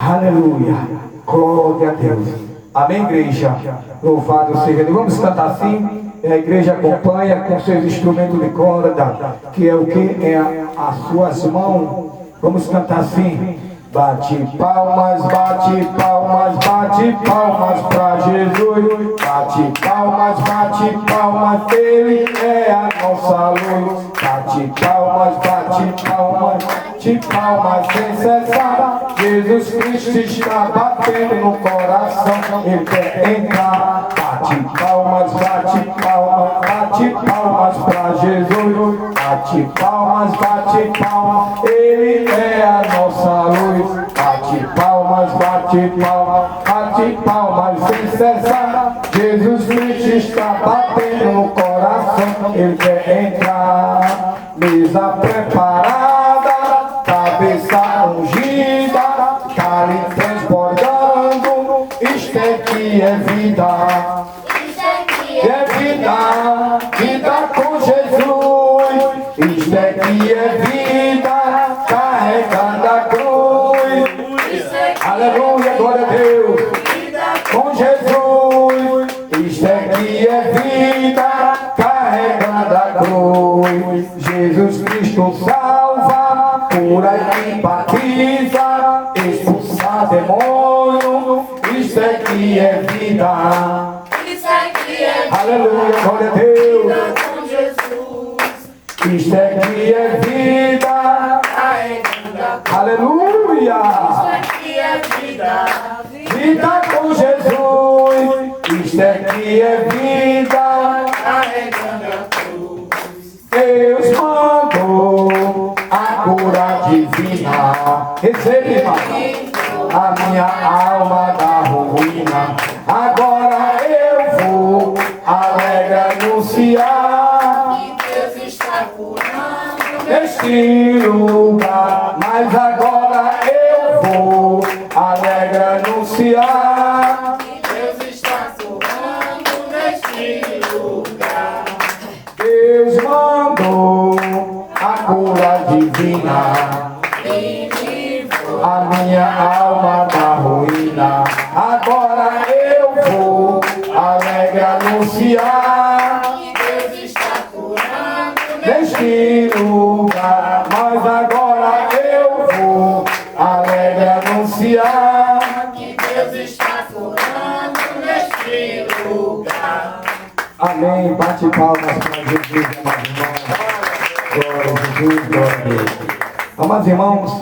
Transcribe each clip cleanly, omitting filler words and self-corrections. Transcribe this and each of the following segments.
Aleluia. Glória a Deus. Amém, igreja? Louvado seja Deus. Vamos cantar assim. A igreja acompanha com seus instrumentos de corda, que é o que? É as suas mãos. Vamos cantar assim. Bate palmas, bate palmas, bate palmas pra Jesus. Bate palmas, Ele é a nossa luz. Bate palmas sem cessar. Jesus Cristo está batendo no coração. Ele quer entrar. Bate palmas pra Jesus. Bate palmas, Ele é a nossa luz. Bate palmas sem cessar. Jesus Cristo está batendo no coração. Ele quer entrar. Mesa preparada, cabeça ungida, cálice transbordando. Isto é que é vida. É vida, vida com Jesus. Isto é que é vida, carregando a cruz. Aleluia, glória a Deus. Com Jesus. Isto é que é vida, carregando a cruz. Jesus Cristo salva, cura e batiza, expulsa demônio. Isto é que é vida. Aleluia, glória a Deus. Com Jesus. Isto é que é vida. Aleluia. Isto é que é vida. Vida com Jesus. Isto é que é vida. Carregando a cruz. Deus mandou a cura divina. Recebe, irmão, a minha alma da ruína. Agora eu vou alegre anunciar que Deus está curando neste lugar. Mas agora eu vou alegre anunciar que Deus está curando neste lugar. Deus mandou a cura divina, a minha alma da ruína. Agora eu vou alegre anunciar que Deus está curando neste lugar. Mas agora eu vou alegre anunciar que Deus está curando neste lugar. Amém. Bate palmas para Jesus, amados irmãos. Glória a Jesus, glória a Deus. Amados irmãos,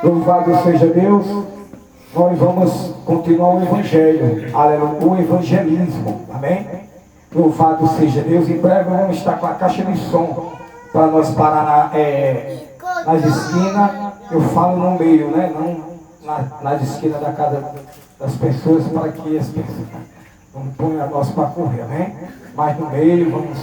louvado seja Deus. Nós vamos continuar o Evangelho, aleluia, o evangelismo, amém? Louvado seja Deus. Em breve vamos estar com a caixa de som para nós parar nas esquinas. Eu falo no meio, né? Não nas esquinas da casa das pessoas, para que as pessoas não ponham nós para correr, amém? Mas no meio vamos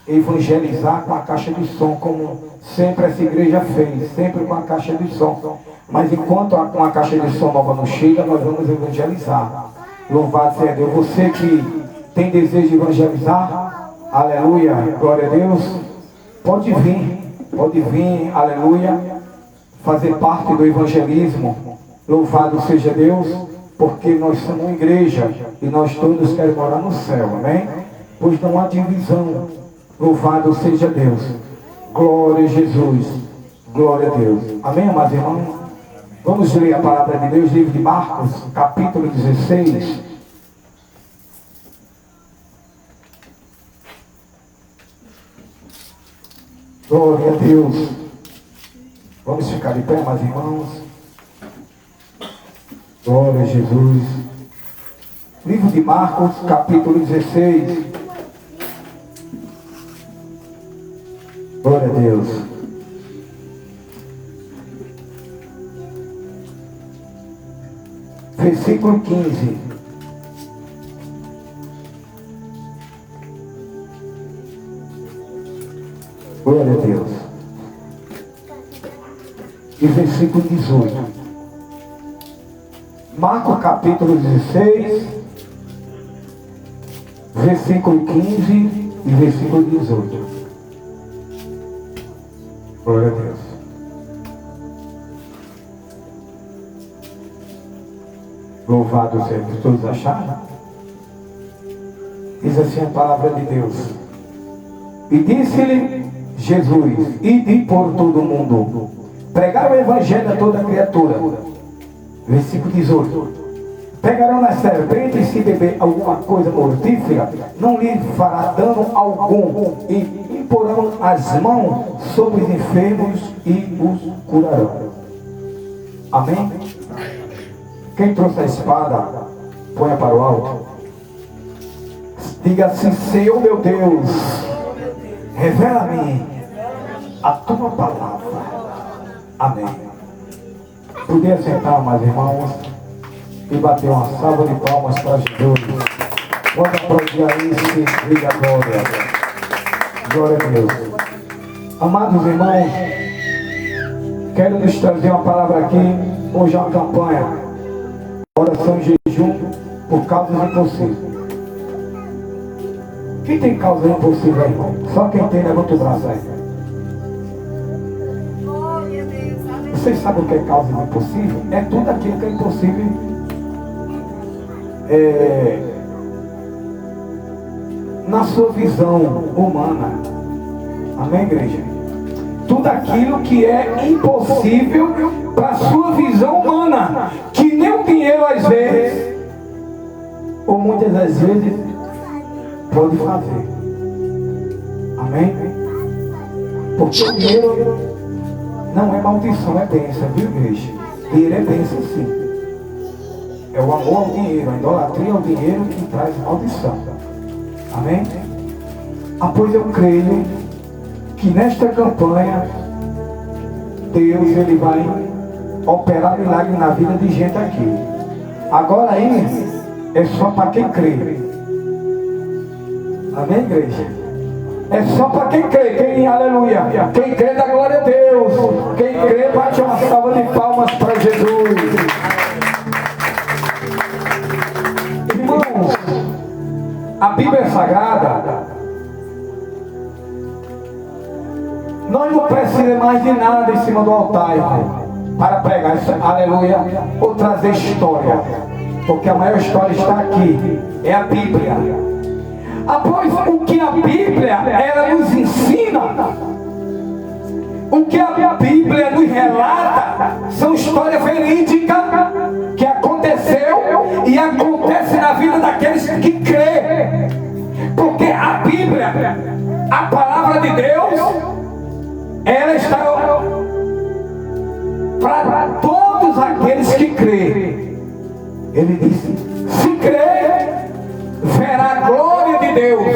evangelizar com a caixa de som, como sempre essa igreja fez, sempre com a caixa de som. Mas enquanto com a caixa de som nova não chega, nós vamos evangelizar. Louvado seja Deus. Você que tem desejo de evangelizar, aleluia, glória a Deus, pode vir, aleluia, fazer parte do evangelismo. Louvado seja Deus, porque nós somos uma igreja e nós todos queremos morar no céu, amém? Pois não há divisão. Louvado seja Deus. Glória a Jesus. Glória a Deus. Amém, amados irmãos? Vamos ler a palavra de Deus, livro de Marcos, capítulo 16. Glória a Deus. Vamos ficar de pé, amados irmãos. Glória a Jesus. Livro de Marcos, capítulo 16. Glória a Deus. Versículo 15. Glória a Deus. E versículo 18. Marcos capítulo 16, versículo 15 e versículo 18. Glória a Deus. Louvado seja, todos acharam? Diz assim a palavra de Deus. E disse-lhe Jesus: ide por todo o mundo, pregar o evangelho a toda criatura. Versículo 18. Pegarão na serpente e se beber alguma coisa mortífera, não lhe fará dano algum, e imporão as mãos sobre os enfermos e os curarão. Amém? Quem trouxe a espada, ponha para o alto. Diga assim: Senhor meu Deus, revela-me a tua palavra. Amém. Podia sentar, meus irmãos, e bater uma salva de palmas para Jesus. Pode aplaudir aí, se diga glória. Glória a Deus. Amados irmãos, quero lhes trazer uma palavra aqui. Hoje é uma campanha, oração e jejum por causas impossíveis. Quem tem causa impossível, irmão? Só quem tem, levanta o braço aí. Vocês sabem o que é causa impossível? É tudo aquilo que é impossível. Na sua visão humana. Amém, igreja? Tudo aquilo que é impossível para a sua visão humana, que nem o dinheiro às vezes, ou muitas das vezes, pode fazer. Amém? Porque o dinheiro não é maldição, é bênção, viu, igreja? Dinheiro é bênção, sim. É o amor ao dinheiro, a idolatria ao dinheiro que traz maldição. Amém? Pois eu creio que nesta campanha Deus, Ele vai operar milagre na vida de gente aqui. Agora aí é só para quem crê. Amém, igreja? É só para quem crê. Quem, aleluia. Quem crê dá glória a Deus. Quem crê bate uma salva de palmas para Jesus. Irmãos, a Bíblia Sagrada, nós não precisamos mais de nada em cima do altar, irmão, para pregar isso, aleluia, ou trazer história, porque a maior história está aqui, é a Bíblia. Após o que a Bíblia ela nos ensina, o que a Bíblia nos relata, são histórias verídicas que aconteceu e acontece na vida daqueles que crê, porque a Bíblia, a palavra de Deus, ela está para todos aqueles que crê. Ele disse: se crê, verá a glória de Deus.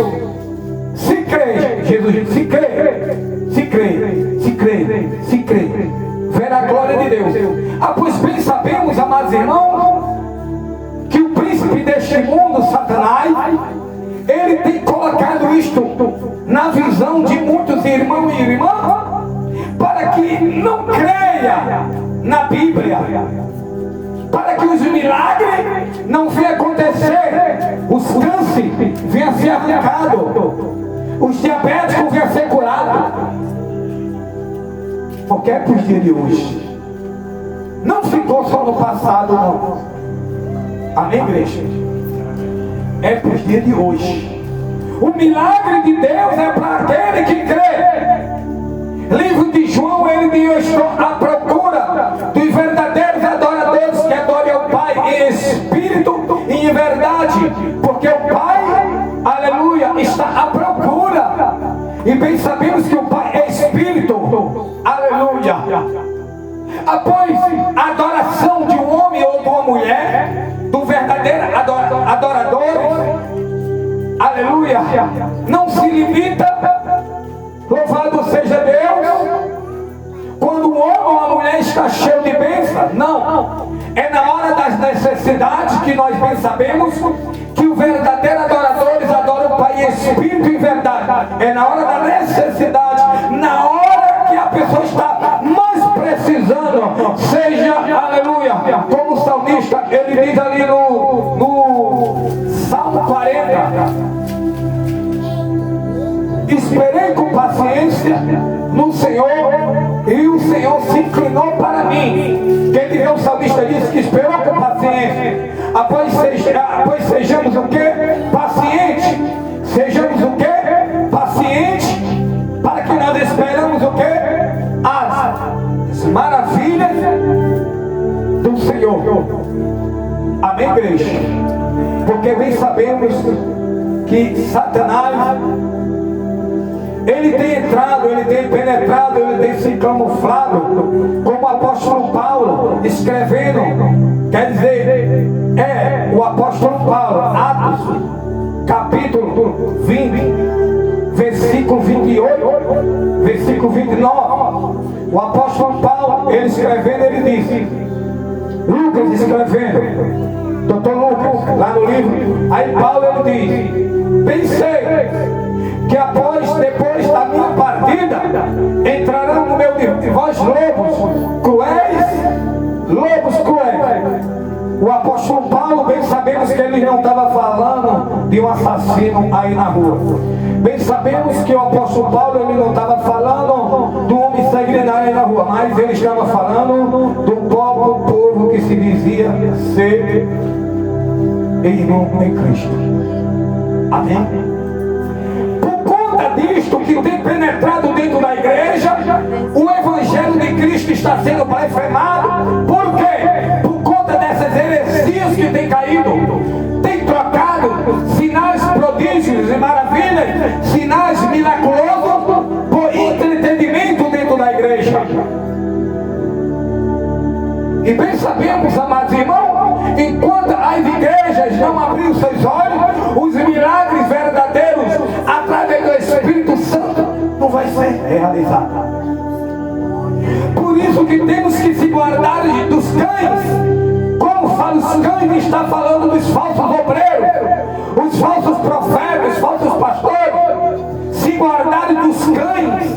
Se crê, Jesus disse: se crê, se crê, se crê, se crê, verá a glória de Deus. Pois bem sabemos, amados irmãos, que o príncipe deste mundo, Satanás, ele tem colocado isto na visão de muitos irmãos e irmãs, para que não creia na Bíblia, para que os milagres não venham acontecer, os cânceres venham a ser arrancados, os diabéticos venham a ser curados. Porque é para os dias de hoje. Não ficou só no passado, não. Amém, igreja? É para os dias de hoje. O milagre de Deus é para aquele que crê. Livro de João, ele diz: eu estou à procura dos verdadeiros adoradores que adorem ao Pai em espírito e em verdade, porque o Pai, aleluia, está à procura. E bem sabemos que o Pai é espírito, aleluia. Após a adoração de um homem ou de uma mulher, do verdadeiro adorador, aleluia, não se limita, louvado seja Deus, quando um homem ou uma mulher está cheio de bênção. Não, é na hora das necessidades que nós bem sabemos que o verdadeiro adoradores adoram o Pai em espírito e verdade. É na hora da necessidade, na hora que a pessoa está mais precisando, seja, aleluia, como o salmista, ele diz ali no Salmo 40, esperei com paciência no Senhor, e o Senhor se inclinou para mim. Quem diz, o salmista disse que esperou com paciência. Pois sejamos o quê? Pacientes. Sejamos o quê? Pacientes, para que nós esperamos o quê? As maravilhas do Senhor. Amém, igreja? Porque bem sabemos que Satanás, ele tem entrado, ele tem penetrado, ele tem se camuflado, como o apóstolo Paulo, escrevendo, quer dizer, o apóstolo Paulo, Atos, capítulo 20, versículo 28, versículo 29, o apóstolo Paulo, ele escrevendo, ele disse, Lucas escrevendo, doutor Lucas, lá no livro, aí Paulo ele diz, pensei que depois da minha partida, entrarão no meu de vós lobos cruéis. O apóstolo Paulo, bem sabemos que ele não estava falando de um assassino aí na rua. Bem sabemos que o apóstolo Paulo, ele não estava falando do homem sanguinário aí na rua, mas ele estava falando do povo que se dizia ser irmão em Cristo. Amém? Disto que tem penetrado dentro da igreja, o evangelho de Cristo está sendo blasfemado. Por quê? Por conta dessas heresias que tem caído, tem trocado sinais, prodígios e maravilhas, sinais miraculosos, por entretenimento dentro da igreja. E bem sabemos, amados irmãos, enquanto as igrejas não abrirem seus olhos, os milagres verdadeiros através do Espírito Santo não vai ser realizado. Por isso que temos que se guardar dos cães, como fala os cães, está falando dos falsos obreiros, os falsos profetas, os falsos pastores, se guardar dos cães.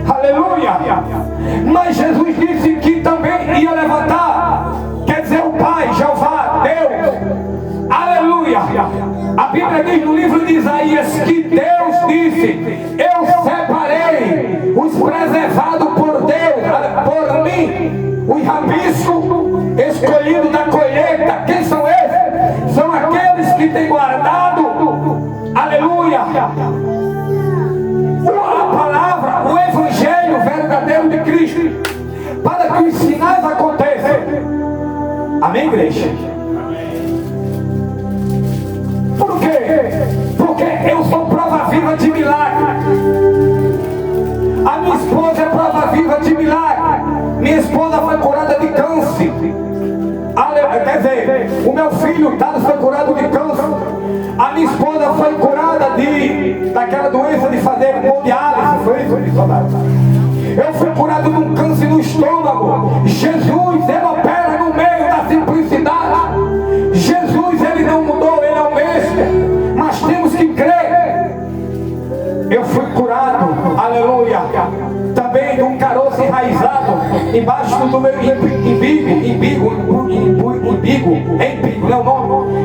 Aleluia! Mas Jesus disse que também ia levantar, quer dizer, o Pai, Jeová, Deus. Aleluia! A Bíblia diz no livro de Isaías que Deus disse, eu separei os preservados por Deus, por mim, os rabiscos escolhidos da colheita. Quem são esses? São aqueles que têm guardado, aleluia, a palavra, o evangelho verdadeiro de Cristo, para que os sinais aconteçam. Amém, igreja? Por quê? Porque eu sou prova viva de milagre. A minha esposa é prova viva de milagre. Minha esposa foi curada de câncer. Quer dizer, o meu filho foi curado de câncer. A minha esposa foi curada daquela doença de fazer hemodiálise. Foi isso? Eu fui curado de um câncer no estômago. Jesus, ele opera no meio da simplicidade. Jesus, ele não mudou, ele é o mesmo. Mas temos que crer. Eu fui curado, aleluia, também de um caroço enraizado embaixo do meu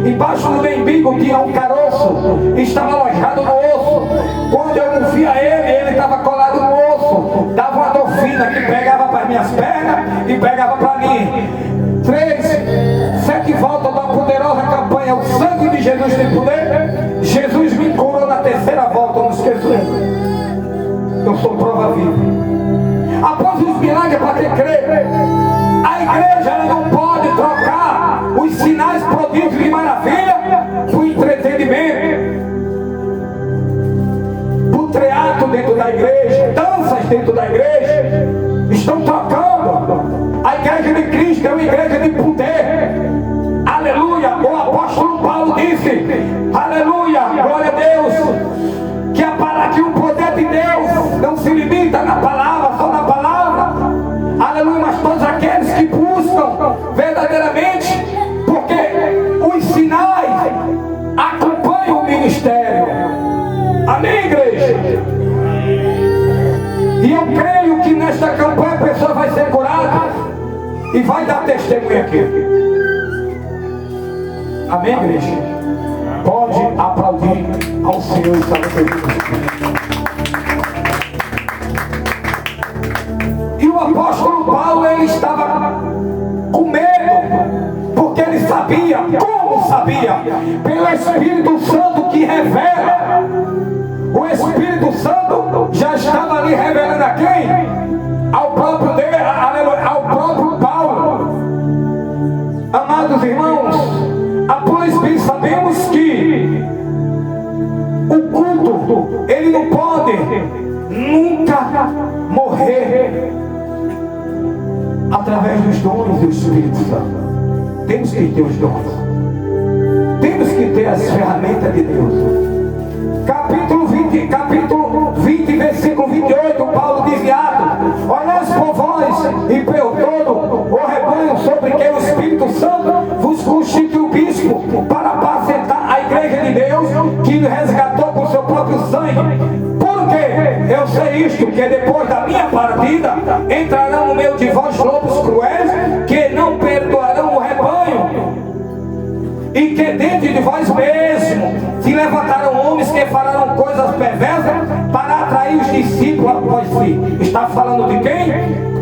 embaixo do meu umbigo tinha um caroço, estava alojado no osso. Quando eu não via ele estava colado no osso. Dava uma dor fina que pegava para minhas pernas e pegava para mim. 7 voltas da poderosa campanha, o sangue de Jesus tem poder. Jesus me curou na 3ª volta, eu não esqueço. Eu sou prova viva. Após os milagres, para quem crê, a igreja ela não pode trocar os sinais, prodígios e maravilha por entretenimento, por teatro dentro da igreja, danças dentro da igreja. Estão trocando. A igreja de Cristo é uma igreja de poder. Aleluia. O apóstolo Paulo disse, aleluia, glória a Deus, que para que o poder de Deus não se limita na palavra, só na palavra. Aleluia, mas todos aqueles que buscam verdadeiramente, porque os sinais acompanham o ministério. Amém, igreja? E eu creio que nesta campanha a pessoa vai ser curada e vai dar testemunho aqui. Amém, igreja? Pode aplaudir ao Senhor e salve. E o apóstolo Paulo, ele estava com medo, porque ele sabia sabia. Como sabia? Pelo Espírito Santo que revela. O Espírito Santo já estava ali revelando a quem? Ao próprio Deus, ao próprio Paulo. Amados irmãos, por isso sabemos que o culto, ele não pode nunca morrer através dos dons do Espírito Santo. Temos que ter os dons, temos que ter as ferramentas de Deus. Capítulo 20, versículo 28, Paulo diz em Atos: olhais por vós e pelo todo o rebanho sobre que o Espírito Santo vos constituiu bispo para apacentar a igreja de Deus, que nos resgatou com seu próprio sangue. Por quê? Eu sei isto, que depois da minha partida entrarão no meio de vós lobos cruéis, que não perdoarão o rebanho, e que dentro de vós mesmo se levantaram homens que farão coisas perversas para atrair os discípulos após si. Está falando de quem?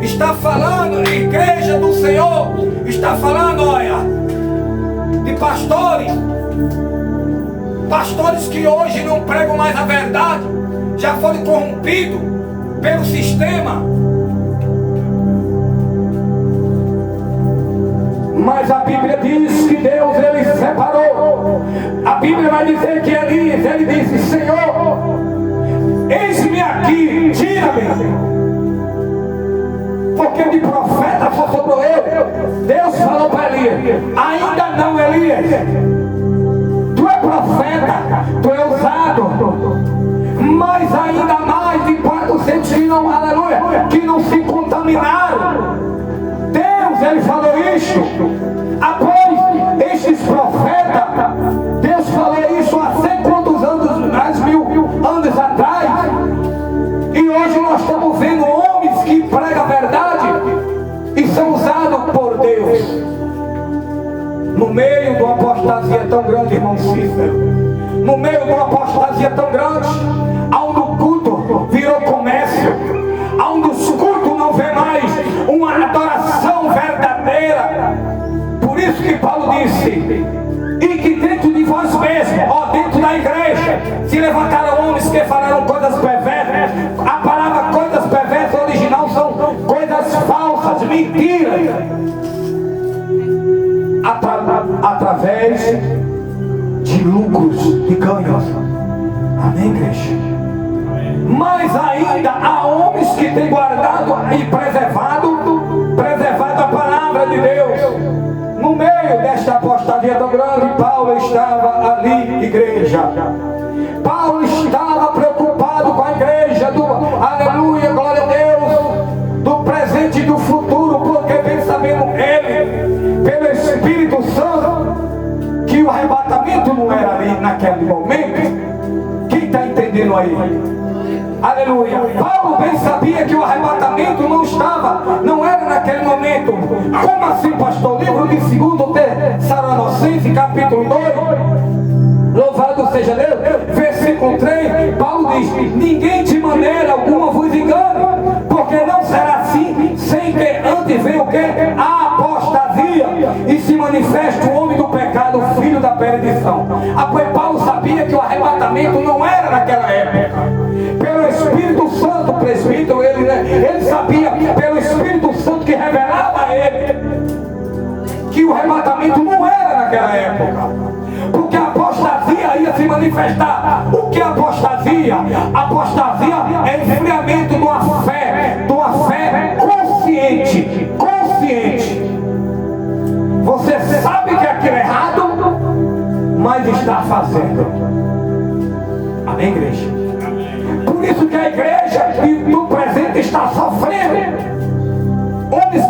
Está falando de igreja do Senhor. Está falando, olha, de pastores. Pastores que hoje não pregam mais a verdade, já foram corrompidos pelo sistema. Mas a Bíblia diz que Deus, ele separou. A Bíblia vai dizer que ele disse: Senhor, eis-me aqui, tira-me, porque de profeta só sobrou eu. Deus falou para Elias: ainda não, Elias, tu é profeta, tu é usado, mas ainda mais de 400 que não, aleluia, que não se contaminaram. Deus, ele falou isso após estes profetas. Deus falou isso há sei quantos anos, mais 1000 anos atrás. E hoje nós estamos vendo homens que pregam a verdade e são usados por Deus. No meio de uma apostasia tão grande, irmão Cícero, no meio de uma apostasia tão grande, onde o culto virou comércio, onde os cultos não vê mais uma adoração verdadeira. Por isso que Paulo disse: e que dentro de vós mesmos, ó, dentro da igreja, se levantaram homens que farão coisas perversas. A palavra coisas perversas original são coisas falsas, mentiras, através de lucros, de ganhos. Amém, igreja? Mas ainda há homens que têm guardado e preservado a palavra de Deus. No meio desta apostasia tão grande, Paulo estava ali, igreja. Paulo estava preocupado com a igreja do, aleluia, glória a Deus, do presente e do futuro, porque bem sabendo ele, pelo Espírito Santo, que o arrebatamento não era ali naquele momento. Quem está entendendo aí? Aleluia. Paulo bem sabia que o arrebatamento não era naquele momento. Como assim, pastor? Livro de 2 Tessalonicenses, capítulo 2, louvado seja Deus, versículo 3, Paulo diz: ninguém de maneira alguma vos engane, porque não será assim, sem que antes venha o que? A apostasia, e se manifeste o homem do pecado, o filho da perdição. Pois Paulo sabia que o arrebatamento não era naquela época. Pelo Espírito Santo, presbítero, ele sabia, pelo Espírito Santo que revelava a ele, que o arrebatamento não era naquela época, porque a apostasia ia se manifestar. O que é apostasia? Apostasia é esfriamento de uma fé consciente. Você sabe que aquilo é errado, mas está fazendo. Amém, igreja? Por isso que a igreja do presente está sofrendo. Homens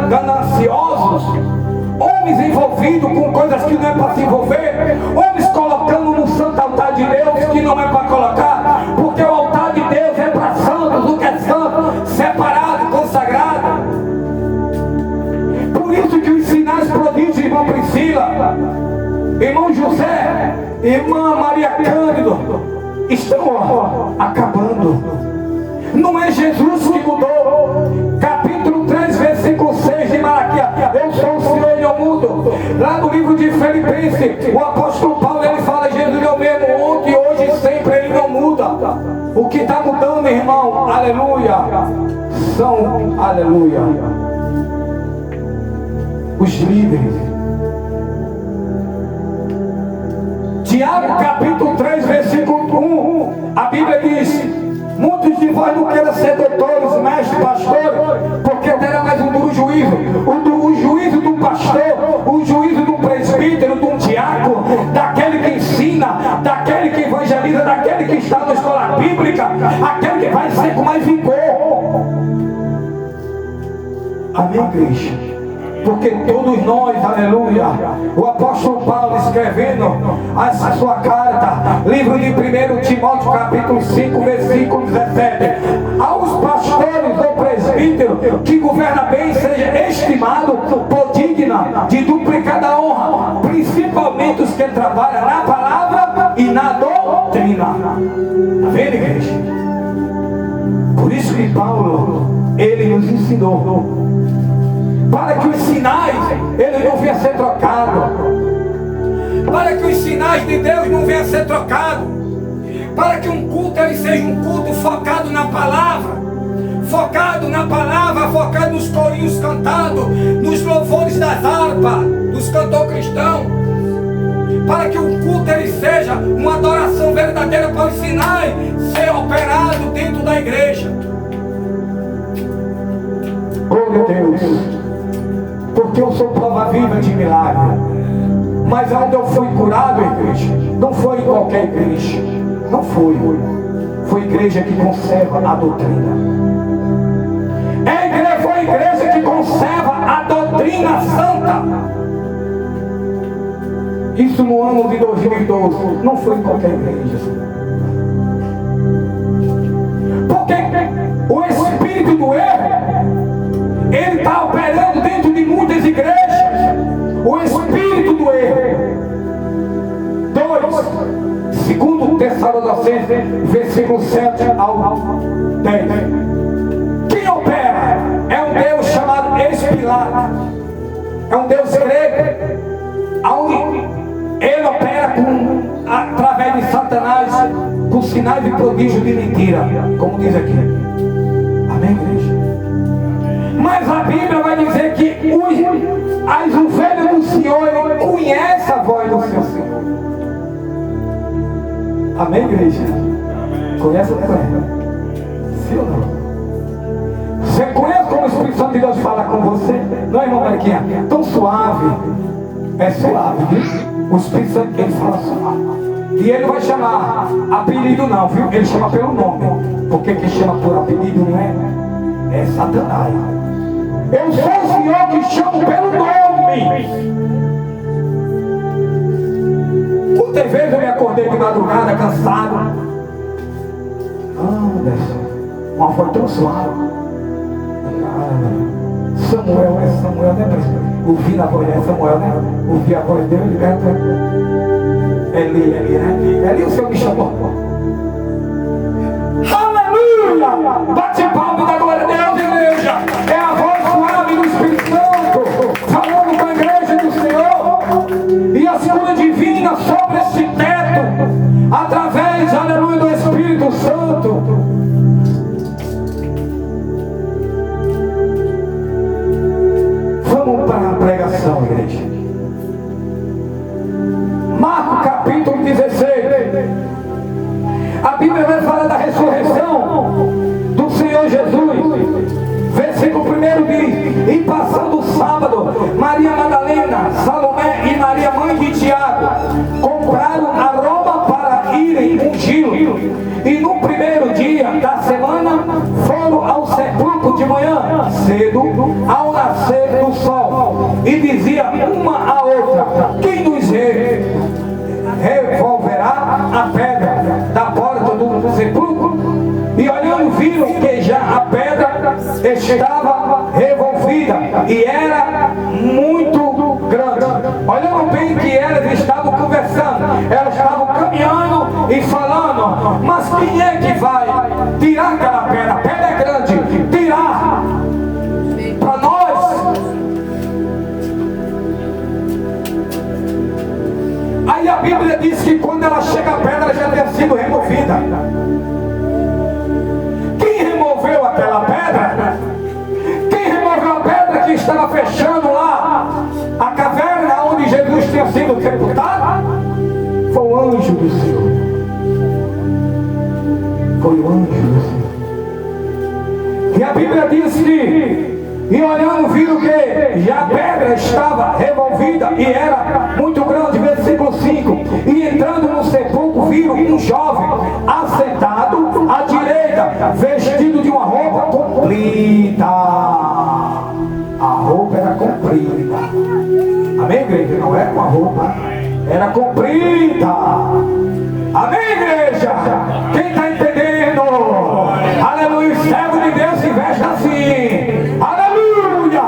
gananciosos, homens envolvidos com coisas que não é para se envolver, homens colocando no santo altar de Deus que não é para colocar, porque o altar de Deus é para santos, o que é santo, separado, consagrado. Por isso que os sinais prodígios, irmã Priscila, irmão José, irmã Maria Cândido, estão acabando. Não é Jesus que mudou. Capítulo 3, versículo 6 de Malaquias: eu sou o Senhor e eu mudo. Lá no livro de Filipenses, o apóstolo Paulo, ele fala: Jesus é o mesmo ontem, hoje e sempre, ele não muda. O que está mudando, irmão, aleluia, são, aleluia, os líderes. Tiago capítulo 3, versículo 1, a Bíblia diz: muitos de vós não queiram ser doutores, mestres, pastores, porque terá mais um duro juízo. O juízo do pastor, o juízo do presbítero, do diácono, daquele que ensina, daquele que evangeliza, daquele que está na escola bíblica, aquele que vai ser com mais vigor. Amém, igreja? Porque todos nós, aleluia, o apóstolo Paulo escrevendo a sua carta, livro de 1 Timóteo capítulo 5, versículo 17: aos pastores ou presbítero que governa bem, seja estimado por digna de duplicada honra, principalmente os que trabalham na palavra e na doutrina. Amém, igreja? Por isso que Paulo, ele nos ensinou para que os sinais, eles não venham a ser trocados, para que os sinais de Deus não venham a ser trocados, para que um culto ele seja um culto focado na palavra, focado nos corinhos cantados, nos louvores das harpas, dos cantores cristãos, para que o culto ele seja uma adoração verdadeira, para os sinais ser operados dentro da igreja. Glória a Deus. Porque eu sou prova viva de milagre. Mas onde eu fui curado, igreja, não foi em qualquer igreja. Não foi. Foi igreja que conserva a doutrina. Foi a igreja que conserva a doutrina santa. Isso no ano de 2012. Não foi em qualquer igreja. Porque o espírito do erro, ele está operando dentro de muitas igrejas. O espírito do erro. 2, segundo Tessalonicenses, versículo 7 ao 10. Quem opera é um Deus chamado Espilato. É um Deus grego, onde ele opera através de Satanás, com sinais e prodígios de mentira, como diz aqui. Amém, igreja? Mas a Bíblia vai dizer que as ovelhas do Senhor, ele conhece a voz do seu Senhor. Amém, igreja? Conhece ou não conhece? Sim ou não? Você conhece como o Espírito Santo de Deus fala com você? Não, irmão Mariquinha? Tão suave. É suave, viu? O Espírito Santo, ele fala suave. E ele vai chamar apelido não, viu? Ele chama pelo nome. Porque quem chama por apelido não é Satanás. Eu sou o Senhor que chamo pelo nome. Quantas vezes eu me acordei de madrugada cansado? Uma voz tão suave. Samuel, né? Ouvi a voz de Samuel, né? Ouvi a voz dele, né? Eli, né? Eli, o Senhor me chamou. Aleluia! Bate palma da glória de Deus, igreja. É a voz suave do Espírito Santo falando com a igreja do Senhor. E a cura divina sobre esse teto, através, aleluia, do Espírito Santo. Vamos para a pregação, igreja. Marcos capítulo 16. A Bíblia vai falar da ressurreição do Senhor Jesus. Versículo 1 diz: e passando o sábado, Maria Madalena, Salomé e Maria, mãe de Tiago, compraram aroma para irem ungí-lo. E no primeiro dia da semana foram ao sepulcro de manhã cedo, ao nascer do sol, e dizia uma à outra: quem nos revolverá a pedra da porta do sepulcro? E olhando, viram que já a pedra estava revolvida e era muito grande. Olhando bem que elas estavam conversando, elas estavam caminhando e falando: mas quem é que vai tirar aquela pedra? A pedra é grande, tirar para nós. Bíblia diz que quando ela chega a pedra já tinha sido removida. Quem removeu aquela pedra? Quem removeu a pedra que estava fechando lá a caverna onde Jesus tinha sido sepultado? Foi o anjo do Senhor. Foi o anjo do Senhor. E a Bíblia diz que, e olhando, viram que já a pedra estava revolvida e era muito grande. Versículo 5. E entrando no sepulcro, viram um jovem assentado à direita, vestido de uma roupa comprida. A roupa era comprida. Amém, igreja? Não era uma roupa, era comprida. Amém, igreja? Quem está entendendo? Aleluia. O servo de Deus se veste assim. Aleluia.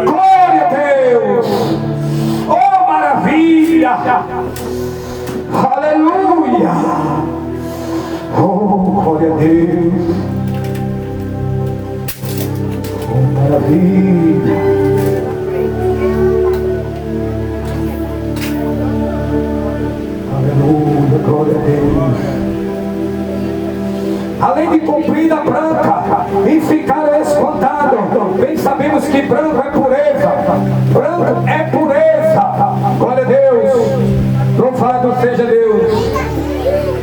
Glória a Deus. Oh, maravilha. Aleluia. Oh, glória a Deus. Oh, maravilha. Aleluia, glória a Deus. Além de comprida, branca, e ficaram espantados. Bem sabemos que branco é pureza. Branco é pureza. Glória a Deus. Louvado seja Deus.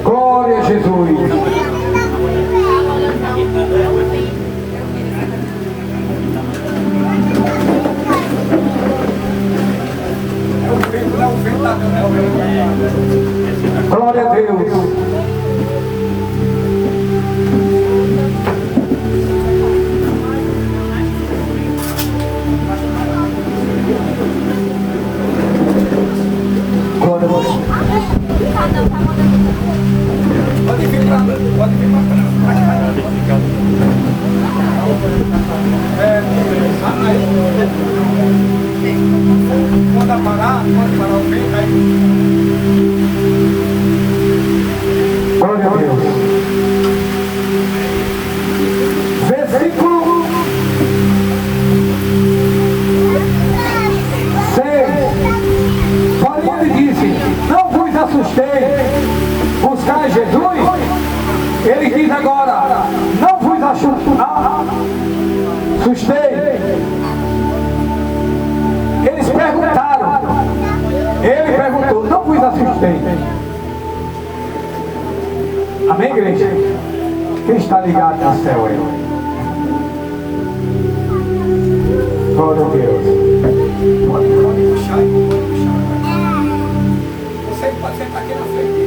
Glória a Jesus. Glória a Deus. Glória a Deus. Pode vir para cá. Quando parar o vento aí. Glória a Deus. Versículo 6. Porém ele disse: não vos assustei, buscar Jesus. Ele diz agora: não vos assustei. Eles perguntaram. Ele perguntou: não vos assustei. Amém, igreja? Quem está ligado no céu aí? Glória a Deus. Pode puxar aí, pode puxar. Você pode sentar aqui na frente.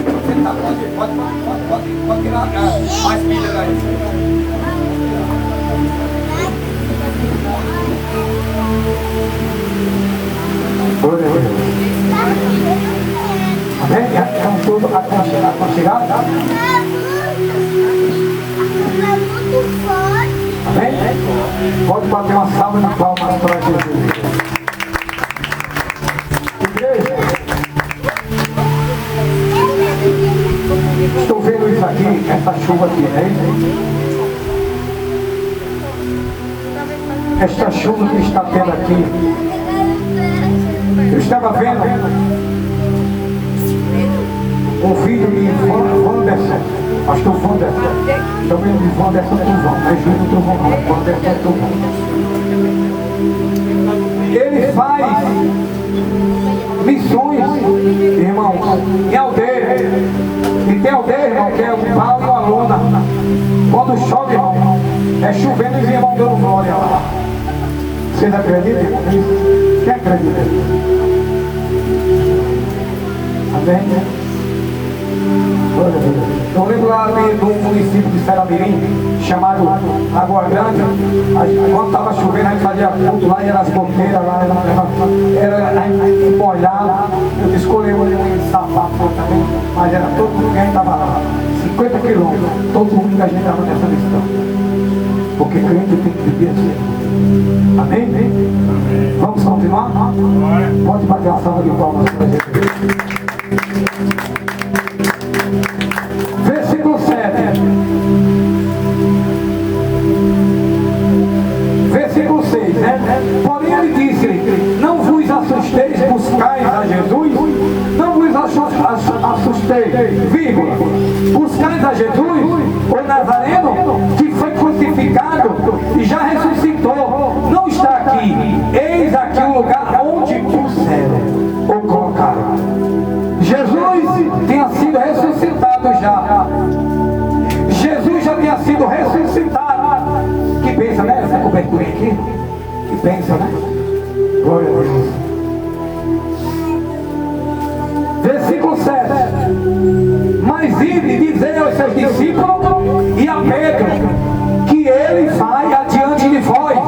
Pode sentar na frente. Pode sentar, pode tirar mais pilhas aí. Glória a Deus. Amém? Estão todos aconchegados? Amém? Pode bater uma salva de palmas para Jesus. Igreja, estou vendo isso aqui, essa chuva aqui, né? Esta chuva que está tendo aqui. Eu estava vendo um vídeo de Wanderson, pastor Wanderson. Estou vendo de Wanderson Trovão, não é Júlio Trovão, não, Wanderson Trovão. Ele faz missões, irmão, em aldeia. E tem aldeia, irmão, que é um pau e uma lona. Quando chove, irmão, é chovendo e os irmãos dando glória lá. Vocês acreditam nisso? Quem acredita? Amém? Eu lembro lá do município de Seramirim, chamado Água Grande. Quando estava chovendo, a gente fazia culto lá e eram as goteiras lá, era molhado. Eu escolhi um sapato também, mas era todo mundo que a gente estava lá, 50 quilômetros, todo mundo que a gente estava nessa missão. Porque crente tem que viver assim. Amém? Amém? Vamos continuar? Pode bater uma salva de palmas para a gente. Versículo 7. Versículo 6, né? Porém ele disse: não vos assusteis, Jesus, não vos assustei, vírgula. Buscais a Jesus, o Nazareno, que foi crucificado e já ressuscitou. Não está aqui. Eis aqui o lugar onde puseram ou colocaram. Jesus tinha sido ressuscitado já. Jesus já tinha sido ressuscitado. Que pensa, né? Essa cobertura aqui? Que pensa, né? Glória a Deus. Versículo 7. Mas ide, dizei aos seus discípulos e a Pedro, que ele vai adiante de vós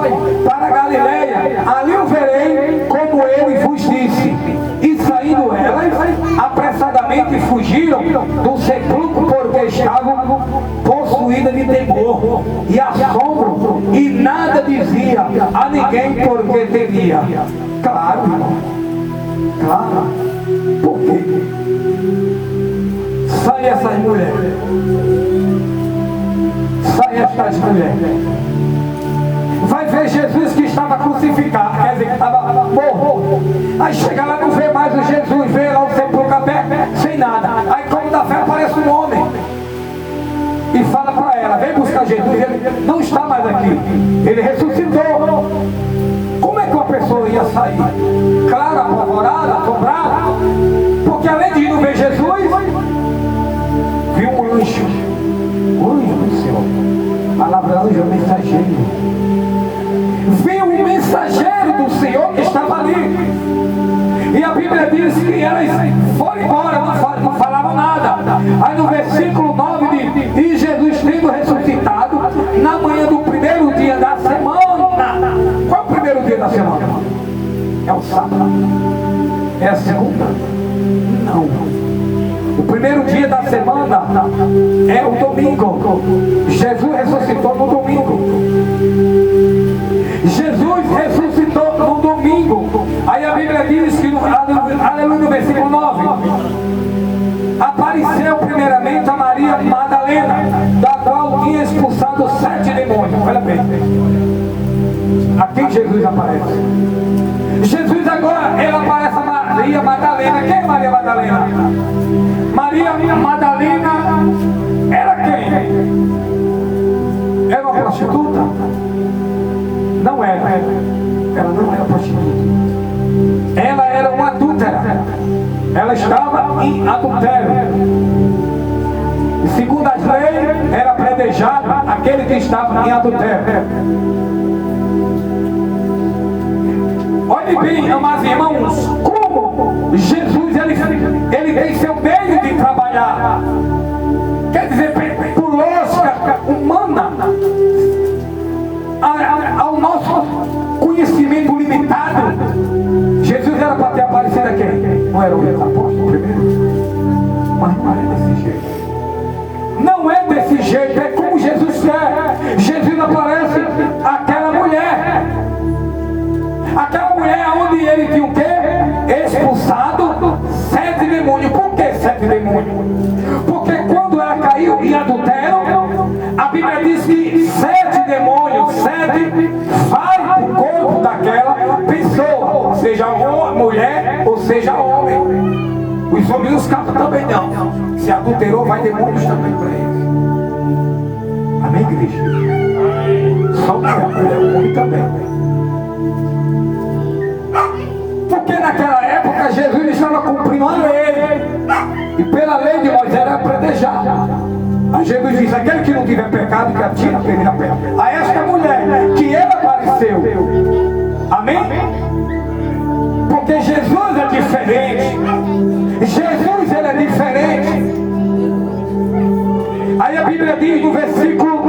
para a Galileia. Ali o verei, como ele vos disse. E saindo elas, apressadamente fugiram do sepulcro, porque estavam possuídas de temor e assombro, e nada dizia a ninguém porque temia. Claro, irmão. Claro. Por quê? Sai essas mulheres. Sai estas mulheres. Vai ver Jesus que estava crucificado, quer dizer que estava morto. Aí chega lá, não vê mais o Jesus, vê lá o sepulcro aberto, sem nada. Aí como da fé aparece um homem e fala para ela, vem buscar Jesus. Ele não está mais aqui, ele ressuscitou. Como é que uma pessoa ia sair? Claro, apavorada, assombrada, porque além de não ver Jesus, viu um anjo do Senhor. A palavra anjo é um mensageiro. Viu um mensageiro do Senhor que estava ali. E a Bíblia diz que elas foram embora, não falavam nada. Aí no versículo 9 diz, e Jesus tendo ressuscitado na manhã do primeiro dia da semana. Qual é o primeiro dia da semana? É o sábado. É a segunda? Não. O primeiro dia da semana é o domingo. Jesus ressuscitou no domingo. Jesus ressuscitou no domingo. Aí a Bíblia diz que, aleluia, no versículo 9, apareceu primeiramente a Maria Madalena, da qual tinha expulsado 7 demônios. Olha bem. Aqui Jesus aparece. Jesus agora, ele aparece a Maria Madalena. Quem é Maria Madalena? Maria Madalena era quem? Era uma prostituta? Não era. Ela não era prostituta. Ela era uma adúltera. Ela estava em adultério. E segundo as leis, era apedrejado aquele que estava em adultério. Olhe bem, amados irmãos, como Jesus ele tem seu meio de trabalhar. Quer dizer, por lógica humana, ao nosso conhecimento limitado, Jesus era para ter aparecido aqui. Não era o apóstolo primeiro? Mas não é desse jeito. Não é desse jeito, é como Jesus quer. Jesus aparece aquela mulher. Aquela mulher onde ele tinha o quê? Expulsado 7 demônios. Por que 7 demônios? Porque quando ela caiu em adultério, a Bíblia diz que 7 demônios, 7 vai para o corpo daquela pessoa, seja mulher ou seja homem. Os homens e os cabos também não. Se adulterou, vai demônios também para eles. Amém, igreja? Só que a mulher é homem também. Porque naquela época Jesus estava cumprindo a lei. E pela lei de Moisés era apedrejado. Aí Jesus disse, aquele que não tiver pecado, que atira a primeira pedra. A esta mulher, que ele apareceu. Amém? Porque Jesus é diferente. Jesus, ele é diferente. Aí a Bíblia diz no versículo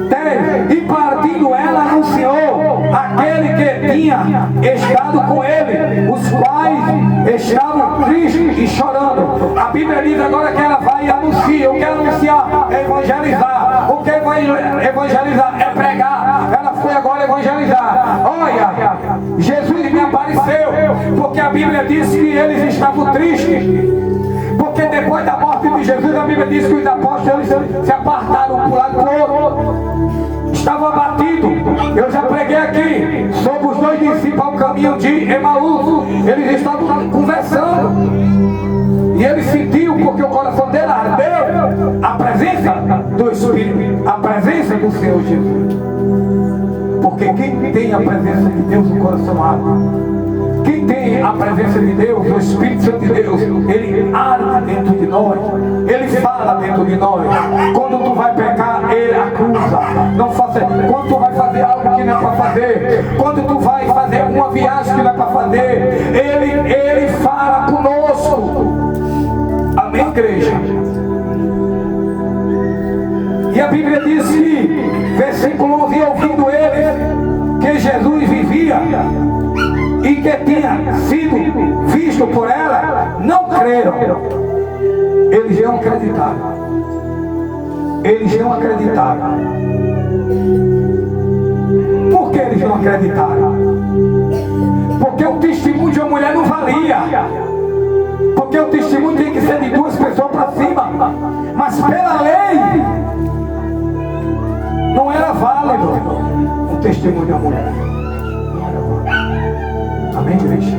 10, e partindo ela anunciou aquele que tinha estado com ele, os quais estavam tristes e chorando. A Bíblia diz agora que ela vai e anuncia. O que anunciar é evangelizar. O que evangelizar é pregar. Ela foi agora evangelizar. Olha, Jesus me apareceu, porque a Bíblia diz que eles estavam tristes. Porque depois da morte de Jesus, a Bíblia diz que os apóstolos se apartaram para o lado do outro. Estavam abatidos. Eu já preguei aqui sobre os dois discípulos ao caminho de Emaús. Eles estavam conversando. E ele sentiu, porque o coração dele ardeu, a presença do Espírito, a presença do Senhor Jesus. Porque quem tem a presença de Deus, o coração arde. Quem tem a presença de Deus, o Espírito Santo de Deus, ele arde dentro de nós, ele fala dentro de nós. Quando tu vai pecar, ele acusa. Não faça. Quando tu vai fazer algo que não é para fazer, quando tu vai fazer uma viagem que não é para fazer, ele fala conosco. Amém, igreja? E a Bíblia diz que, versículo 11, ouvindo ele que Jesus vivia e que tinha sido visto por ela, não creram. Eles não acreditaram. Eles não acreditaram. Por que eles não acreditaram? Porque o testemunho de uma mulher não valia. Porque o testemunho tem que ser de 2 pessoas para cima. Mas pela lei não era válido o testemunho de uma mulher. Amém, igreja?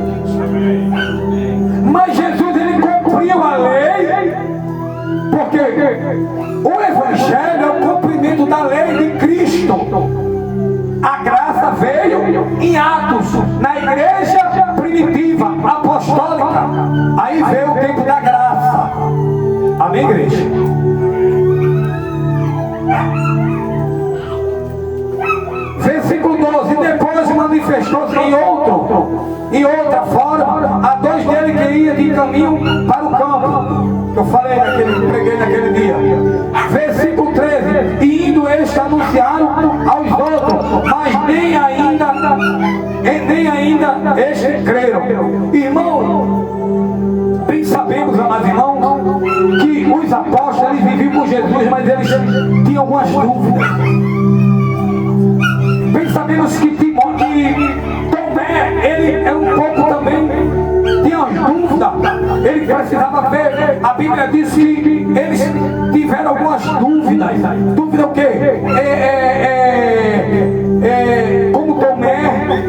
Mas Jesus, ele cumpriu a lei, porque o Evangelho é o cumprimento da lei de Cristo. A graça veio em Atos, na igreja primitiva, apostólica. Aí veio o tempo da graça. Amém, igreja? Versículo 12. Depois manifestou-se em outra forma a 2 deles que iam de caminho para o campo, que eu falei preguei naquele dia. Versículo 13. E indo eles anunciaram aos outros, mas nem ainda estes creram. Irmão, bem sabemos, amados irmãos, que os apóstolos eles viviam com Jesus, mas eles tinham algumas dúvidas. Bem sabemos que Tomé, ele é um pouco também, tinha dúvida, ele precisava ver. A Bíblia diz que eles tiveram algumas dúvidas. Dúvida o quê? Como Tomé,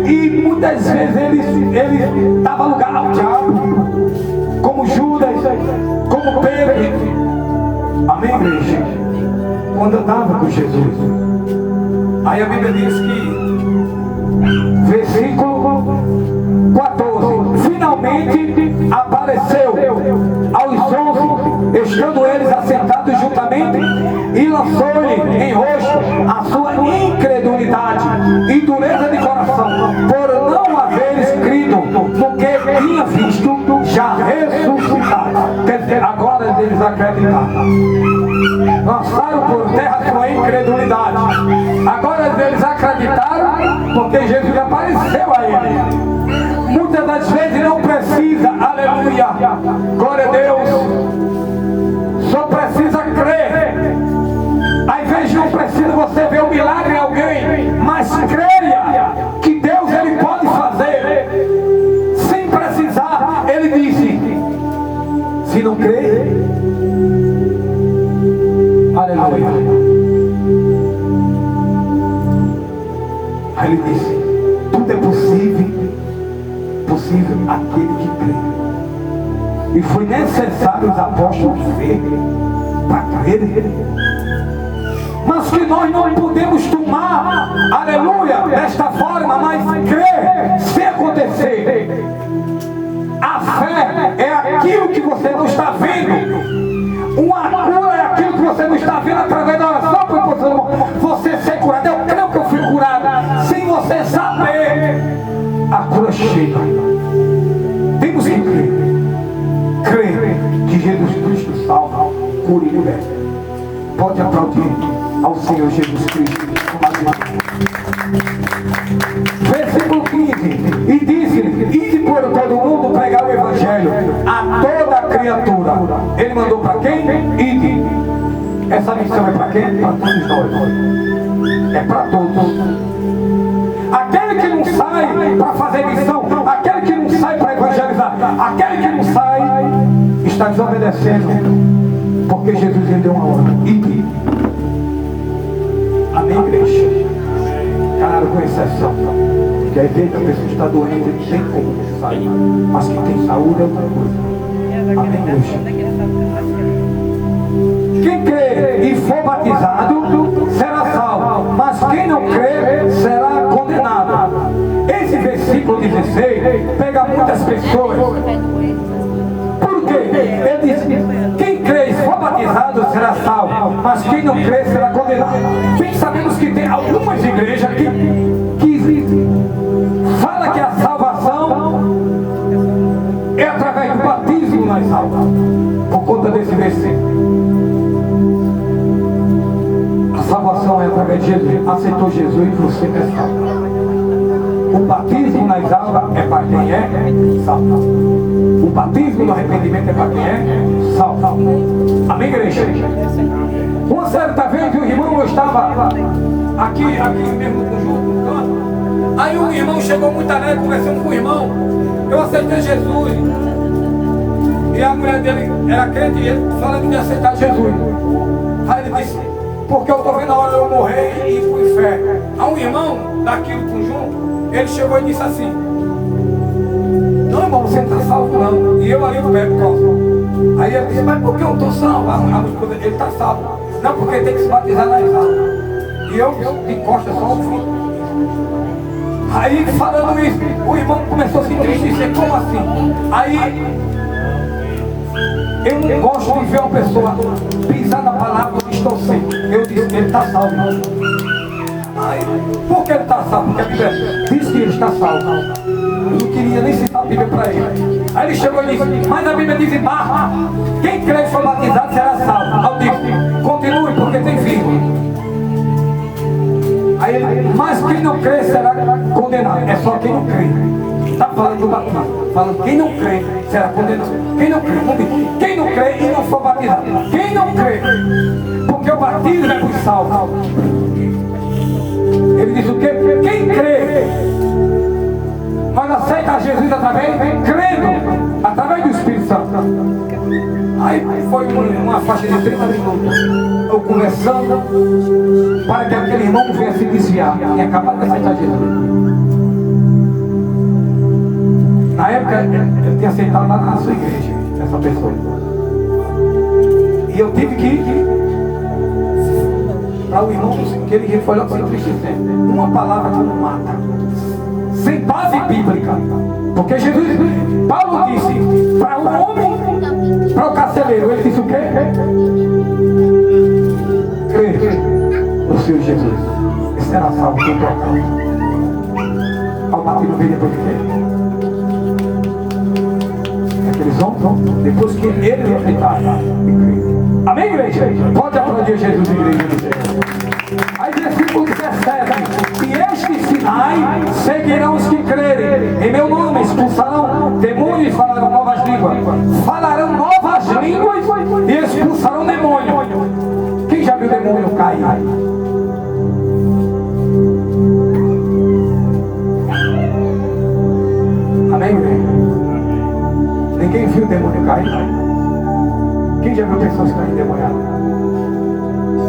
e muitas vezes ele dava lugar ao diabo, como Judas, como Pedro. Amém, igreja? Quando andava com Jesus. Aí a Bíblia diz que, versículo 14, finalmente apareceu aos 11, estando eles assentados juntamente, e lançou-lhe em rosto a sua incredulidade e dureza de coração, por não haveres crido no que tinha visto já ressuscitado. Quer dizer, agora eles acreditaram. Lançaram por terra sua incredulidade. Agora eles acreditaram porque Jesus apareceu a ele. Muitas das vezes não precisa, aleluia, glória a Deus, só precisa crer. Às vezes não precisa você ver um milagre em alguém, mas creia que Deus ele pode fazer sem precisar. Ele disse: se não crer, aleluia. Aí ele disse: tudo é possível aquele que crê. E foi necessário os apóstolos ver para crer. Mas que nós não podemos tomar, aleluia, desta forma, mas crer sem acontecer. A fé é aquilo que você não está vendo. Uma cura é aquilo que você não está vendo através da oração. Você ser curado. Eu creio que eu fui curado sem você saber. A cura chega. Temos que crer. Crer que Jesus Cristo salva, cura e liberta. Pode aplaudir ao Senhor Jesus Cristo. Versículo 15. E disse-lhe: ide por todo mundo pregar o Evangelho a toda criatura. Ele mandou para quem? Ide. Essa missão é para quem? Para todos nós. É para todos. Aquele que não sai para fazer missão, aquele que não sai para evangelizar, aquele que não sai está desobedecendo, porque Jesus lhe deu uma ordem. Ide. Amém, igreja? claro, com exceção. Porque às vezes a pessoa está doente e não tem como sair. Mas quem tem saúde é outra coisa. Amém, Deus? Quem crê e for batizado será salvo, mas quem não crê será condenado. Esse versículo 16 pega muitas pessoas. Por quê? Ele diz: quem crê e for batizado será salvo, mas quem não crê será condenado. Bem sabemos que tem algumas igrejas que fala que a salvação é através do batismo nós salvamos, por conta desse versículo. A salvação é através de Jesus. Aceitou Jesus e você é salvo. O batismo nas águas é para quem é salvo. O batismo do arrependimento é para quem é salvo. Amém, igreja? Uma certa vez o irmão estava aqui mesmo junto no canto. Aí um irmão chegou muito alegre conversando com o irmão. Eu aceitei Jesus. E a mulher dele era crente e ele falando de aceitar Jesus. Aí ele disse: porque eu estou vendo a hora de eu morrer e ir para o inferno. Aí um irmão daqui do conjunto, ele chegou e disse assim: não, irmão, você não está salvo não. E eu ali no pé por causa. Aí ele disse: mas por que eu estou salvo? Ele está salvo. Não, porque ele tem que se batizar nas águas. E eu de costa só o fim. Aí falando isso, o irmão começou a se entristecer. Como assim? Aí eu não gosto de ver uma pessoa pisar na palavra e distorcer. Eu disse: ele está salvo. Aí, por que ele está salvo? Porque a Bíblia diz que ele está salvo. Eu não queria nem citar a Bíblia para ele. Aí ele chegou e disse: mas a Bíblia diz em barra: quem crê e for batizado será salvo. Aí eu disse: continue, porque tem vírgula. Aí ele: mas quem não crê será condenado. É só quem não crê. Está falando do batismo. Falando: quem não crê será condenado. Quem não crê, quem não crê e não for batizado. Quem não crê, porque o batismo é para os salvos. Ele diz o quê? Quem crê, mas aceita Jesus através, crendo, através do Espírito Santo. Aí foi uma faixa de 30 minutos, eu conversando, para que aquele irmão viesse se desviar e acabar de aceitar Jesus. Na época, eu tinha aceitado lá na sua igreja, essa pessoa. E eu tive que ir para o irmão, que ele foi logo se entristecendo. Uma palavra que não mata, sem base bíblica. Porque Jesus, Paulo disse para o homem, para o carcereiro, ele disse o quê? Crer no Senhor Jesus, e será salvo do pecado. Ao batismo veio depois de quê? Aqueles homens, depois que ele aceitaram e creram. Amém, igreja? Pode aplaudir Jesus, igreja. Aí versículo 17: e estes sinais seguirão os que crerem. Em meu nome expulsarão demônios e falarão novas línguas. Falarão novas línguas e expulsarão demônio. Quem já viu demônio cair? Amém, igreja? Ninguém viu o demônio cair? Quem já viu pessoas caírem endemoniadas?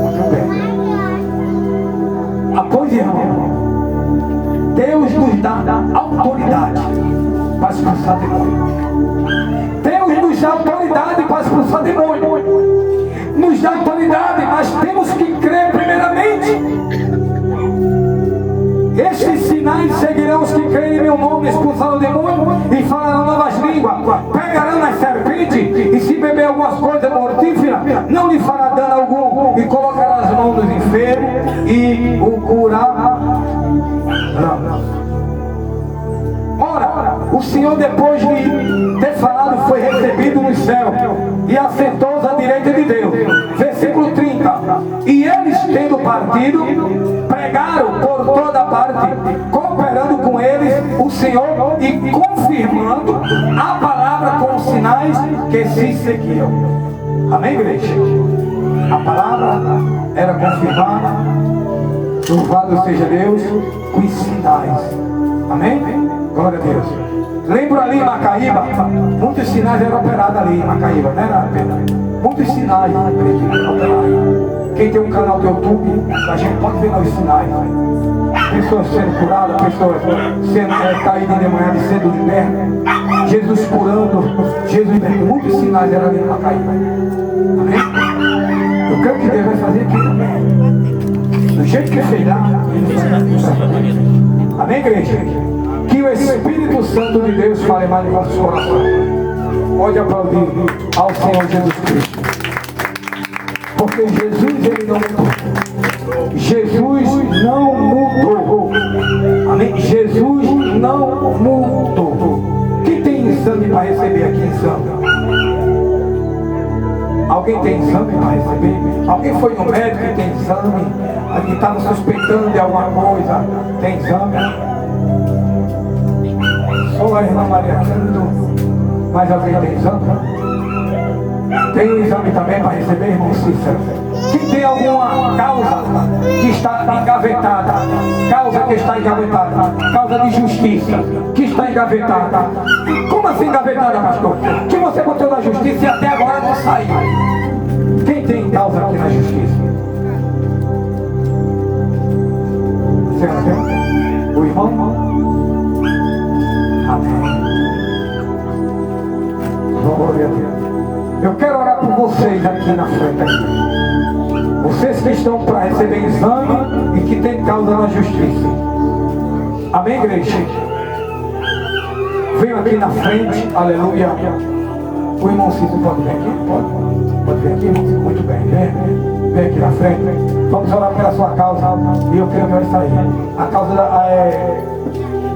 Muito bem. Após irmão, Deus nos dá autoridade para expulsar demônio. Deus nos dá autoridade para expulsar demônio. Nos dá autoridade, mas temos que crer primeiramente. Estes sinais seguirão os que creem em meu nome, expulsarão o demônio e falarão novas línguas. Pegarão nas serpentes e se beber algumas coisas mortíferas, não lhe fará dano algum. E colocará as mãos nos enfermos e o curará. Ora, o Senhor, depois de ter falado, foi recebido no céu e assentou-se à direita de Deus. Versículo 30. E eles, tendo partido, pregaram por toda parte, cooperando com eles o Senhor e confirmando a palavra com os sinais que se seguiam. Amém, igreja? A palavra era confirmada, louvado seja Deus, com os sinais. Amém? Glória a Deus. Lembro ali em Macaíba, muitos sinais eram operados ali em Macaíba, não era apenas. Muitos sinais operados. Quem tem um canal do YouTube, a gente pode ver lá os sinais. pessoas sendo curadas, pessoas sendo caídas endemoniadas, sendo libertas. Jesus curando, Jesus libertando. Muitos sinais eram ali para cair. Amém? Eu creio que Deus vai fazer aqui também. Do jeito que fez lá, Ele vai fazer. Amém, igreja? Que o Espírito Santo de Deus fale mais em vossos corações. Pode aplaudir ao Senhor Jesus Cristo. Porque Jesus, Ele não mudou. Jesus não mudou. Amém? Jesus não mudou. Quem tem exame para receber aqui exame? Alguém tem exame para receber? Alguém foi no médico e tem exame? Alguém estava suspeitando de alguma coisa? Tem exame? Só a irmã Maria Canto. Mas alguém tem exame? Tem um exame também para receber, irmão Cícero? Se tem alguma causa que está engavetada, causa de justiça que está engavetada. Como assim engavetada, pastor? Que você botou na justiça e até agora não saiu. Quem tem causa aqui na justiça? Você não tem? O irmão? Amém. Glória a Deus. Eu quero orar por vocês aqui na frente. Vocês que estão para receber exame e que tem causa na justiça. Amém, igreja? Venham aqui na frente. Aleluia. O irmão Cícero pode vir aqui? Pode vir aqui, irmão Cícero? Muito bem. Vem aqui na frente. Vamos orar pela sua causa. E eu creio que vai sair. A causa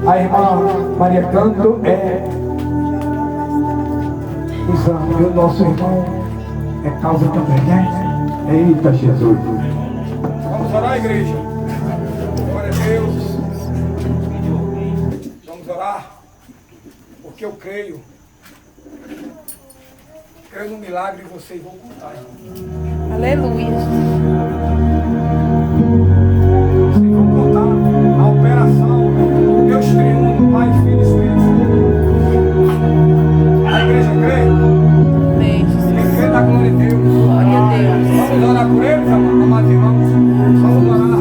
a irmã Maria Canto é exame. E o nosso irmão é causa também, né? Eita Jesus. Vamos orar, igreja. Glória a Deus. Vamos orar. Porque eu creio no milagre e vocês vão contar. Aleluia. Vocês vão contar a operação. Deus triunfo, Pai, Filho e Espírito Santo. A igreja crê? Amém. Quem crê na glória de Deus. Glória a Deus. Vamos orar por eles, amados irmãos. Vamos orar.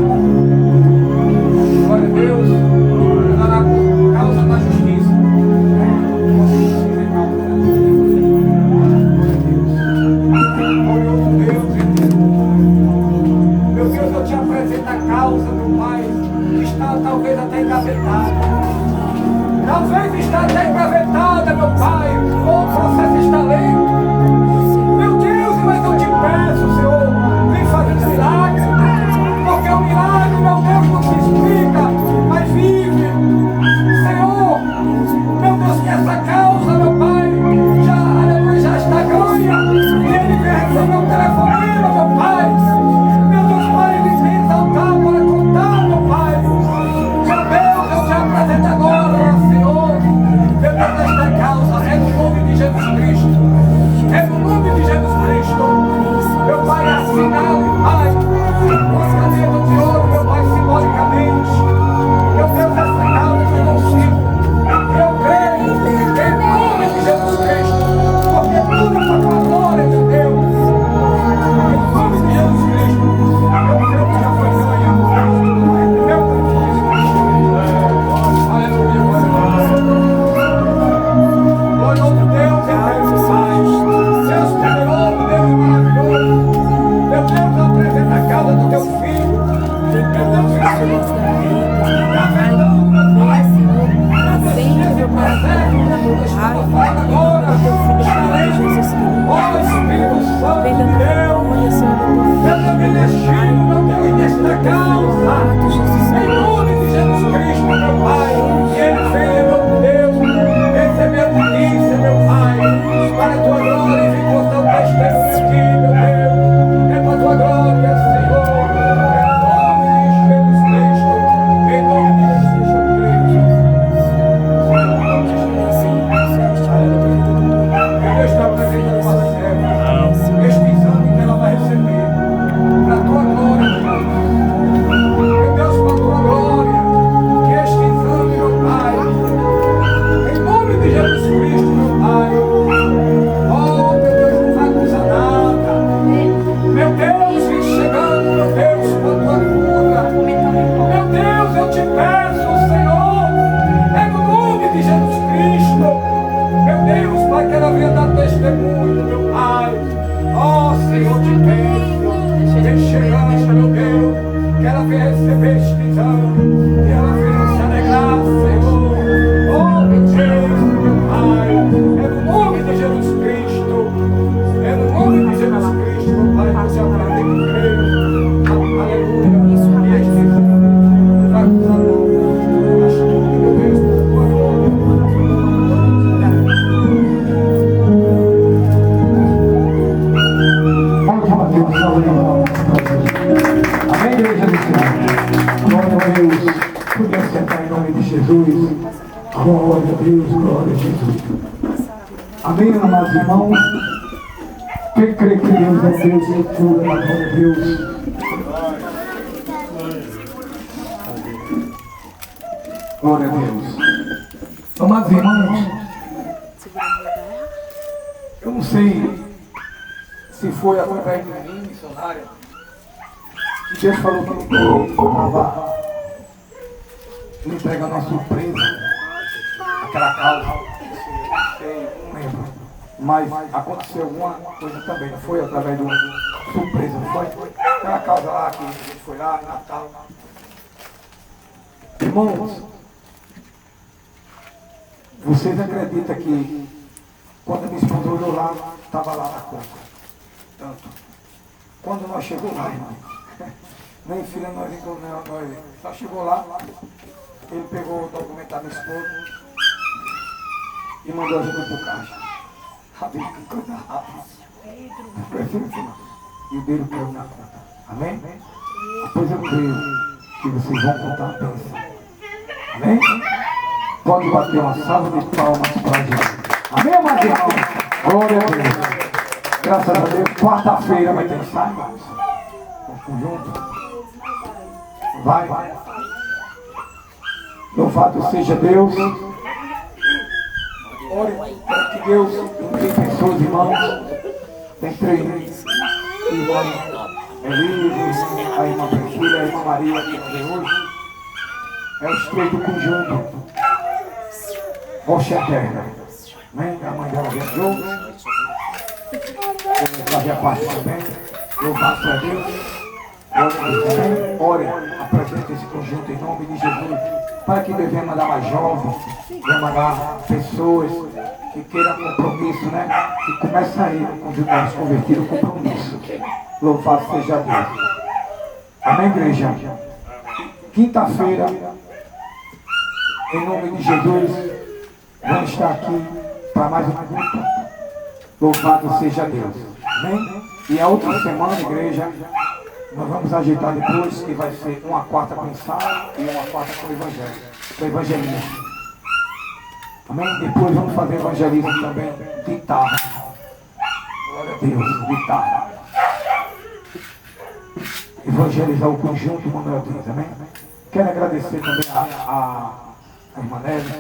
Glória a Deus. Vamos orar por causa da justiça. Meu Deus, eu te apresento a causa, meu Pai, que está talvez até engavetada. Talvez está até engavetada, meu Pai. O processo está lento. Meu Deus, mas eu te peço, Senhor, vem fazer milagre. Porque o milagre, meu Deus, não se explica, mas vive. Senhor, meu Deus, que essa causa, meu Pai, já está ganha. E ele vem receber um telefonema, meu Pai. Meu Deus, Pai, ele vem exaltar para contar, meu Pai. Meu Deus, eu te apresento agora, Senhor. Glória a Deus, glória a Jesus. Amém, amados irmãos? Quem crê que Deus é Deus e cura, glória a Deus. Glória a Deus. Amados irmãos, eu não sei se foi através de mim, missionário, que Deus falou que ele estava lhe entregando uma surpresa, aquela causa, não lembro, mas aconteceu alguma coisa também, não foi através de uma surpresa, não foi? Aquela causa lá que a gente foi lá, Natal. Irmãos, vocês acreditam que quando a minha esposa olhou lá, estava lá na conta? Tanto. Quando nós chegamos lá, irmão, nem filha, nós só chegou lá, ele pegou o documento da minha esposa e mandou a gente para o caixa. Rápido, que coisa rápida. E o dele caiu na conta. Amém? Depois eu creio que vocês vão contar a bênção. Amém? Pode bater uma salva de palmas para Jesus. Amém, amados irmãos? Glória a Deus. Graças a Deus. Quarta-feira vai ter ensaio, irmãos. Vamos juntos. Vai. Louvado seja Deus. Ore para que Deus envie pessoas, irmãos. Tem 3 irmãos. Elias, a irmã Priscila, a irmã Maria, que vem hoje. É os 3 do conjunto. Rocha Eterna. Amém? A mãe dela viajou. Fazia parte também. Louvado seja Deus. Ore, apresente esse conjunto em nome de Jesus. Para que Deus venha mandar mais jovens, venha mandar pessoas que queiram compromisso, né? Que começam a ir no conjunto dos convertidos compromisso. Louvado seja Deus. Amém, igreja? Quinta-feira, em nome de Jesus, vamos estar aqui para mais um culto. Louvado seja Deus. Amém? E a outra semana, igreja, nós vamos ajeitar depois, que vai ser uma quarta com ensaio e uma quarta com o evangelho. Com evangelismo. Amém? Depois vamos fazer evangelismo também de guitarra. Glória a Deus, guitarra. Evangelizar o conjunto Manuel Deus, amém? Quero agradecer também a irmã Neves.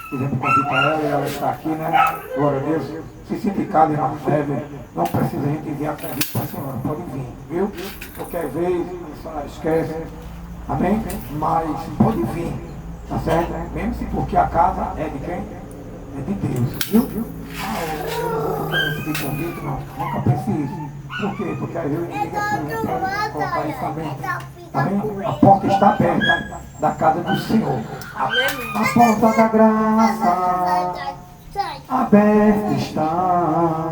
Fizemos convite para ela e ela está aqui, né? Glória a Deus. Se sinta em casa, irmã Neves, não precisa a gente enviar convite para a senhora, pode vir, viu? Qualquer vez, o missionário esquece, amém? Mas pode vir, tá certo? Mesmo se porque a casa é de quem? É de Deus, viu? Eu não vou receber convite, não, nunca preciso. Por quê? Porque aí eu ninguém pode colocar isso também. Amém? A porta está aberta da casa do Senhor. A porta da graça aberta está.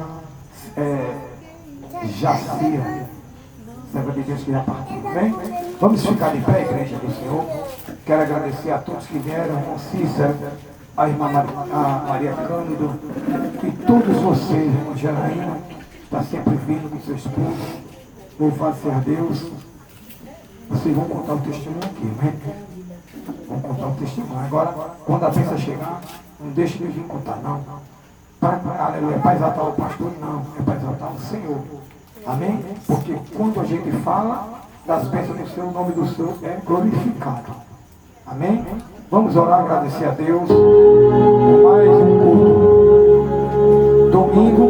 Jacira, serva de Deus que já partiu. Amém? Vamos ficar de pé, igreja do Senhor. Quero agradecer a todos que vieram, irmão Cícero, a irmã Maria Cândido e todos vocês, irmão Janaína, está sempre vindo com seu esposo. Louvado seja Deus. Vocês vão contar o testemunho aqui, amém? Vão contar o testemunho. Agora, quando a bênção chegar, não deixe de vir contar, não. Aleluia, é para exaltar o pastor? Não, é para exaltar o Senhor. Amém? Porque quando a gente fala das bênçãos do Senhor, o nome do Senhor é glorificado. Amém? Vamos orar, agradecer a Deus por mais um culto. Domingo,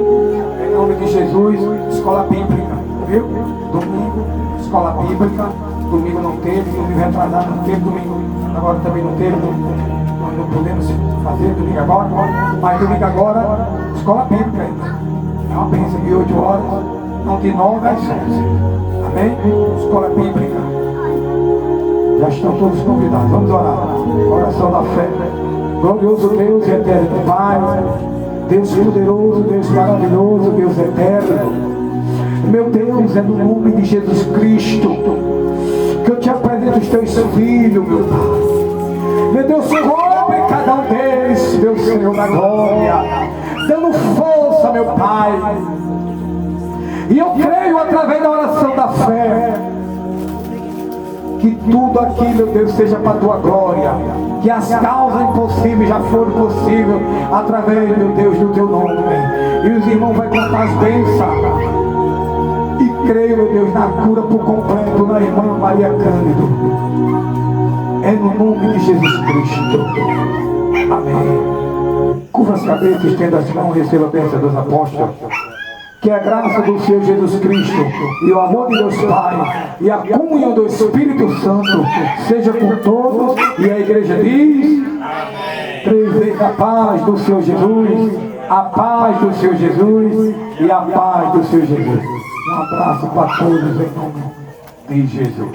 em nome de Jesus, escola bíblica, viu? Domingo, escola bíblica. Domingo não teve, domingo retrasado não teve, domingo agora também não teve, nós não podemos fazer domingo agora, mas domingo agora, escola bíblica ainda. É uma bênção de 8 horas, não de 9 às 11. Amém? Escola bíblica. Já estão todos convidados. Vamos orar. Oração da fé. Glorioso Deus e eterno Pai, Deus poderoso, Deus maravilhoso, Deus eterno. Meu Deus, é no nome de Jesus Cristo que eu te apresento os teus filhos, meu Pai. Meu Deus, sobre cada um deles, meu Senhor da glória, dando força, meu Pai. E eu creio, através da oração da fé, que tudo aqui, meu Deus, seja para a tua glória. que as causas impossíveis já foram possíveis através, meu Deus, do teu nome. E os irmãos vão contar as bênçãos. E creio, meu Deus, na cura por completo na irmã Maria Cândido. É no nome de Jesus Cristo. Amém. Curva as cabeças, estenda as mãos, receba a bênção dos apóstolos. Que a graça do Senhor Jesus Cristo e o amor de Deus Pai e a comunhão do Espírito Santo seja com todos. E a igreja diz: três vezes a paz do Senhor Jesus, a paz do Senhor Jesus e a paz do Senhor Jesus. Um abraço para todos em nome de Jesus.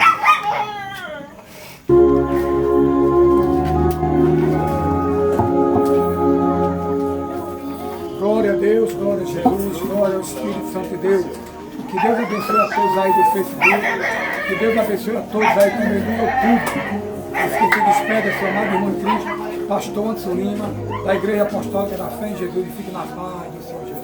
Glória a Deus, glória a Jesus, glória ao Espírito Santo de Deus. Que Deus abençoe a todos aí do Facebook. Que Deus abençoe a todos aí também do YouTube. Os que se despedem, seu amado irmão em Cristo, pastor Anderson Lima, da Igreja Apostólica da Fé em Jesus, e fique na paz do Senhor Jesus.